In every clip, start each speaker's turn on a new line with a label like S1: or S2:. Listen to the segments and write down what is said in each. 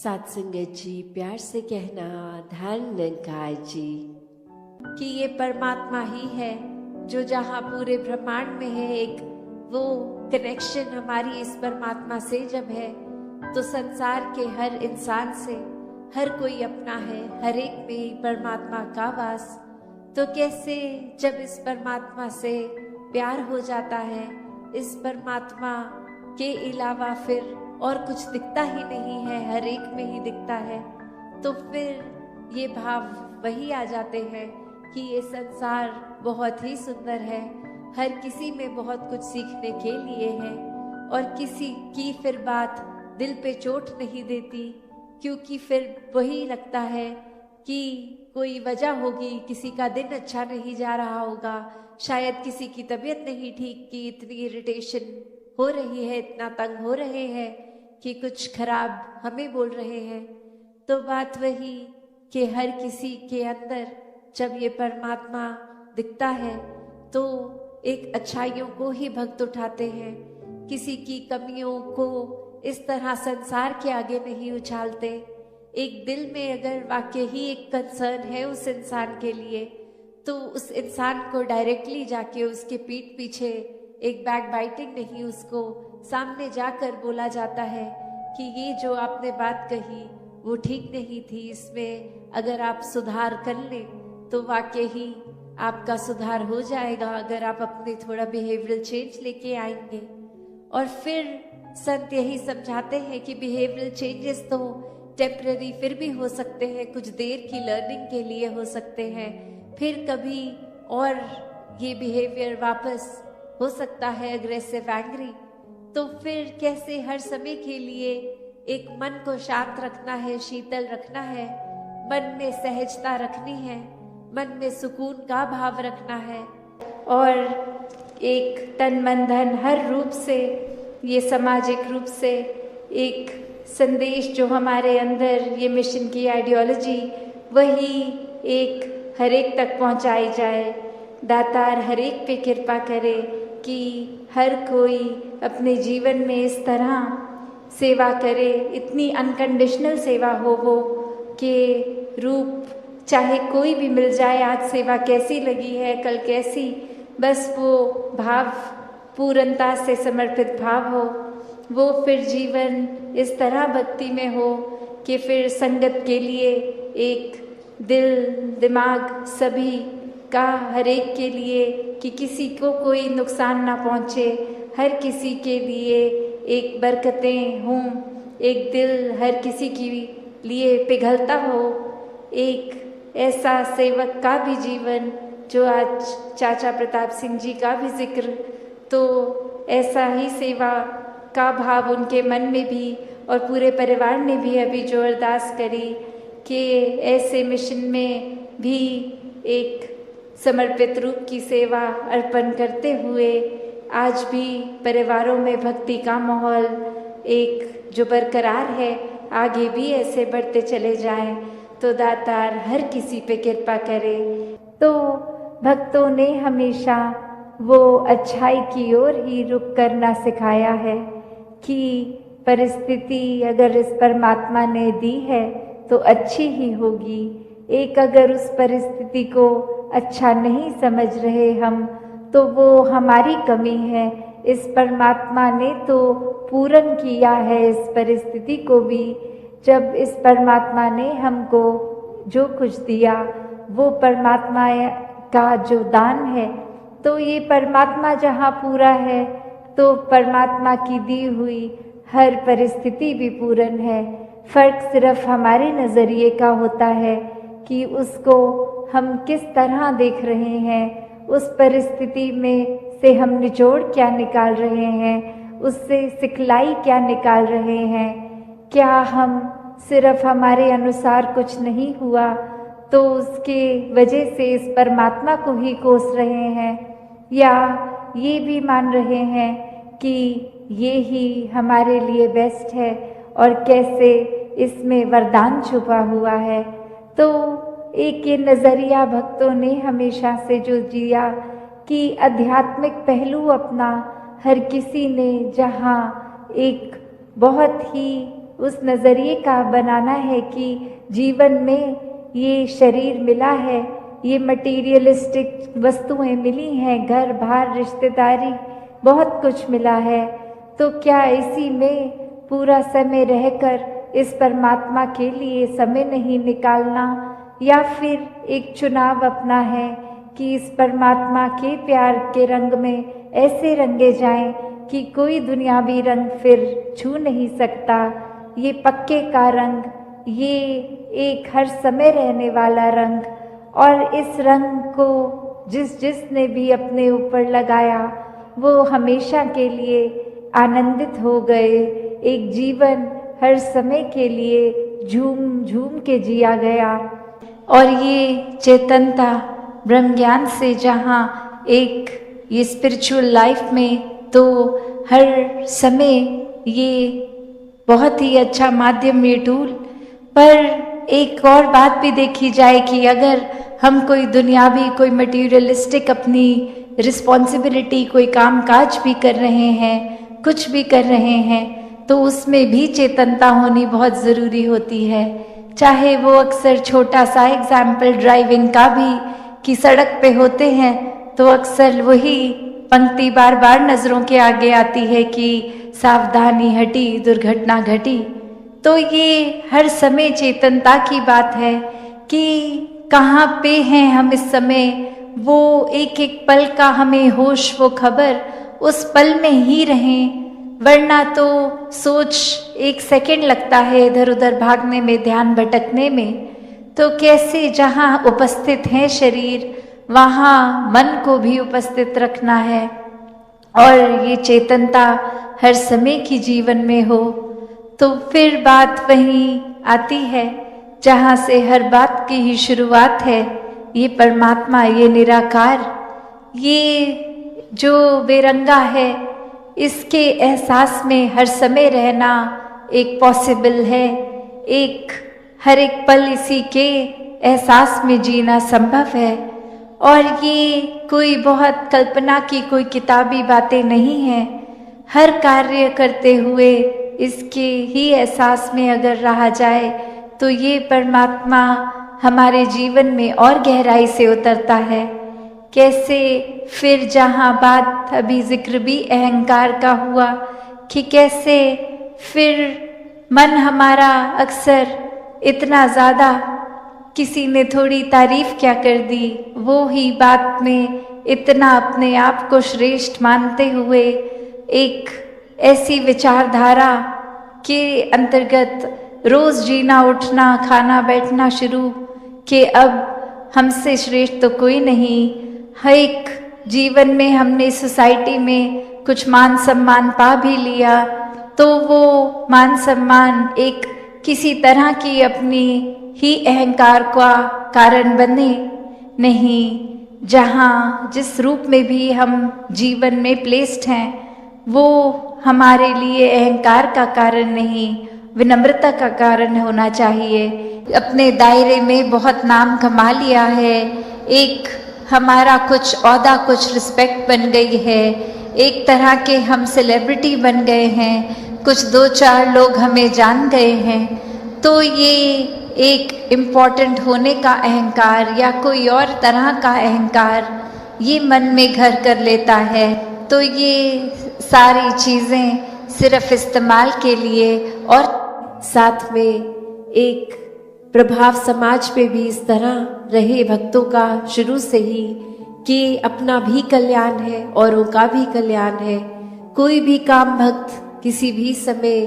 S1: सात संगत जी, प्यार से कहना ध्यान निरंकार जी कि ये परमात्मा ही है जो जहाँ पूरे ब्रह्मांड में है। एक वो कनेक्शन हमारी इस परमात्मा से जब है तो संसार के हर इंसान से हर कोई अपना है, हर एक में ही परमात्मा का वास। तो कैसे जब इस परमात्मा से प्यार हो जाता है, इस परमात्मा के अलावा फिर और कुछ दिखता ही नहीं है, हर एक में ही दिखता है, तो फिर ये भाव वही आ जाते हैं कि ये संसार बहुत ही सुंदर है, हर किसी में बहुत कुछ सीखने के लिए है और किसी की फिर बात दिल पे चोट नहीं देती, क्योंकि फिर वही लगता है कि कोई वजह होगी, किसी का दिन अच्छा नहीं जा रहा होगा, शायद किसी की तबीयत नहीं ठीक की इतनी इरिटेशन हो रही है, इतना तंग हो रहे हैं कि कुछ खराब हमें बोल रहे हैं। तो बात वही कि हर किसी के अंदर जब ये परमात्मा दिखता है तो एक अच्छाइयों को ही भक्त उठाते हैं, किसी की कमियों को इस तरह संसार के आगे नहीं उछालते। एक दिल में अगर वाकई ही एक कंसर्न है उस इंसान के लिए तो उस इंसान को डायरेक्टली जाके उसके पीठ पीछे एक बैक बाइटिंग नहीं, उसको सामने जाकर बोला जाता है कि ये जो आपने बात कही वो ठीक नहीं थी, इसमें अगर आप सुधार कर लें तो वाकई ही आपका सुधार हो जाएगा, अगर आप अपने थोड़ा बिहेवियरल चेंज लेके आएंगे। और फिर संत यही समझाते हैं कि बिहेवियरल चेंजेस तो टेम्पररी फिर भी हो सकते हैं, कुछ देर की लर्निंग के लिए हो सकते हैं, फिर कभी और ये बिहेवियर वापस हो सकता है अग्रेसिव एंग्री। तो फिर कैसे हर समय के लिए एक मन को शांत रखना है, शीतल रखना है, मन में सहजता रखनी है, मन में सुकून का भाव रखना है और एक तन मन धन हर रूप से, ये सामाजिक रूप से एक संदेश जो हमारे अंदर ये मिशन की आइडियोलॉजी वही एक हर एक तक पहुंचाई जाए। दातार हर एक पे कृपा करे कि हर कोई अपने जीवन में इस तरह सेवा करे, इतनी अनकंडीशनल सेवा हो वो कि रूप चाहे कोई भी मिल जाए, आज सेवा कैसी लगी है कल कैसी, बस वो भाव पूर्णता से समर्पित भाव हो, वो फिर जीवन इस तरह भक्ति में हो कि फिर संगत के लिए एक दिल दिमाग सभी का हर एक के लिए कि किसी को कोई नुकसान ना पहुँचे, हर किसी के लिए एक बरकतें हों, एक दिल हर किसी के लिए पिघलता हो, एक ऐसा सेवक का भी जीवन जो आज चाचा प्रताप सिंह जी का भी जिक्र, तो ऐसा ही सेवा का भाव उनके मन में भी और पूरे परिवार ने भी अभी जो अरदास करी कि ऐसे मिशन में भी एक समर्पित रूप की सेवा अर्पण करते हुए आज भी परिवारों में भक्ति का माहौल एक जो बरकरार है, आगे भी ऐसे बढ़ते चले जाएं तो दातार हर किसी पे कृपा करे। तो भक्तों ने हमेशा वो अच्छाई की ओर ही रुख करना सिखाया है कि परिस्थिति अगर इस परमात्मा ने दी है तो अच्छी ही होगी। एक अगर उस परिस्थिति को अच्छा नहीं समझ रहे हम तो वो हमारी कमी है, इस परमात्मा ने तो पूर्ण किया है इस परिस्थिति को भी। जब इस परमात्मा ने हमको जो कुछ दिया वो परमात्मा का जो दान है, तो ये परमात्मा जहाँ पूरा है तो परमात्मा की दी हुई हर परिस्थिति भी पूर्ण है। फर्क सिर्फ हमारे नज़रिए का होता है कि उसको हम किस तरह देख रहे हैं, उस परिस्थिति में से हम निचोड़ क्या निकाल रहे हैं, उससे सिखलाई क्या निकाल रहे हैं। क्या हम सिर्फ हमारे अनुसार कुछ नहीं हुआ तो उसके वजह से इस परमात्मा को ही कोस रहे हैं, या ये भी मान रहे हैं कि ये ही हमारे लिए बेस्ट है और कैसे इसमें वरदान छुपा हुआ है। तो एक ये नज़रिया भक्तों ने हमेशा से जो जिया कि आध्यात्मिक पहलू अपना हर किसी ने जहाँ एक बहुत ही
S2: उस नज़रिए का बनाना है कि जीवन में ये शरीर मिला है, ये मटीरियलिस्टिक वस्तुएं मिली हैं, घर बार रिश्तेदारी बहुत कुछ मिला है, तो क्या इसी में पूरा समय रहकर इस परमात्मा के लिए समय नहीं निकालना, या फिर एक चुनाव अपना है कि इस परमात्मा के प्यार के रंग में ऐसे रंगे जाएं कि कोई दुनियावी रंग फिर छू नहीं सकता। ये पक्के का रंग, ये एक हर समय रहने वाला रंग, और इस रंग को जिसने भी अपने ऊपर लगाया वो हमेशा के लिए आनंदित हो गए। एक जीवन हर समय के लिए झूम झूम के जिया गया। और ये चेतनता ब्रह्म ज्ञान से जहाँ एक ये स्पिरिचुअल लाइफ में तो हर समय ये बहुत ही अच्छा माध्यम, ये टूल। पर एक और बात भी देखी जाए कि अगर हम कोई दुनियावी, कोई मटीरियलिस्टिक अपनी रिस्पॉन्सिबिलिटी, कोई काम काज भी कर रहे हैं, कुछ भी कर रहे हैं, तो उसमें भी चेतनता होनी बहुत ज़रूरी होती है। चाहे वो अक्सर छोटा सा एग्जाम्पल ड्राइविंग का भी कि सड़क पे होते हैं तो अक्सर वही पंक्ति बार बार नज़रों के आगे आती है कि सावधानी हटी दुर्घटना घटी। तो ये हर समय चेतनता की बात है कि कहाँ पे हैं हम इस समय, वो एक एक पल का हमें होश, वो खबर, उस पल में ही रहें। वरना तो सोच एक सेकंड लगता है इधर उधर भागने में, ध्यान भटकने में। तो कैसे जहाँ उपस्थित है शरीर वहाँ मन को भी उपस्थित रखना है, और ये चेतनता हर समय की जीवन में हो। तो फिर बात वहीं आती है जहाँ से हर बात की ही शुरुआत है, ये परमात्मा, ये निराकार, ये जो बेरंगा है, इसके एहसास में हर समय रहना एक पॉसिबल है। एक हर एक पल इसी के एहसास में जीना संभव है। और ये कोई बहुत कल्पना की कोई किताबी बातें नहीं हैं। हर कार्य करते हुए इसके ही एहसास में अगर रहा जाए तो ये परमात्मा हमारे जीवन में और गहराई से उतरता है। कैसे फिर जहाँ बात अभी जिक्र भी अहंकार का हुआ कि कैसे फिर मन हमारा अक्सर इतना ज़्यादा, किसी ने थोड़ी तारीफ क्या कर दी, वो ही बात में इतना अपने आप को श्रेष्ठ मानते हुए एक ऐसी विचारधारा के अंतर्गत रोज जीना, उठना, खाना, बैठना शुरू कि अब हमसे श्रेष्ठ तो कोई नहीं। हर एक जीवन में हमने सोसाइटी में कुछ मान सम्मान पा भी लिया तो वो मान सम्मान एक किसी तरह की अपनी ही अहंकार का कारण बने नहीं। जहाँ जिस रूप में भी हम जीवन में प्लेस्ड हैं वो हमारे लिए अहंकार का कारण नहीं, विनम्रता का कारण होना चाहिए। अपने दायरे में बहुत नाम कमा लिया है, एक हमारा कुछ औहदा, कुछ रिस्पेक्ट बन गई है, एक तरह के हम सेलिब्रिटी बन गए हैं, कुछ दो चार लोग हमें जान गए हैं, तो ये एक इम्पॉर्टेंट होने का अहंकार या कोई और तरह का अहंकार ये मन में घर कर लेता है। तो ये सारी चीज़ें सिर्फ इस्तेमाल के लिए, और साथ में एक प्रभाव समाज पे भी इस तरह रहे भक्तों का शुरू से ही कि अपना भी कल्याण है, औरों का भी कल्याण है। कोई भी काम भक्त किसी भी समय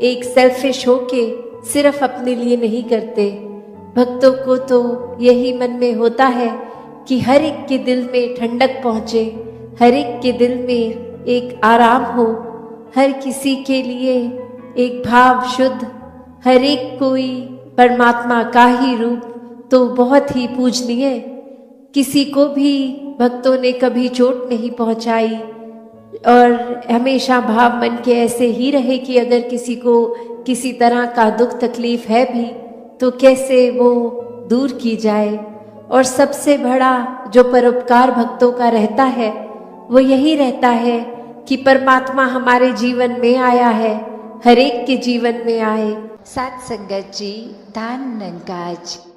S2: एक सेल्फिश होके सिर्फ अपने लिए नहीं करते। भक्तों को तो यही मन में होता है कि हर एक के दिल में ठंडक पहुँचे, हर एक के दिल में एक आराम हो, हर किसी के लिए एक भाव शुद्ध, हर एक कोई परमात्मा का ही रूप तो बहुत ही पूजनीय। किसी को भी भक्तों ने कभी चोट नहीं पहुंचाई और हमेशा भाव मन के ऐसे ही रहे कि अगर किसी को किसी तरह का दुख तकलीफ है भी तो कैसे वो दूर की जाए। और सबसे बड़ा जो परोपकार भक्तों का रहता है वो यही रहता है कि परमात्मा हमारे जीवन में आया है
S1: हर एक के जीवन में आए। सत संगत जी, धन निरंकार जी।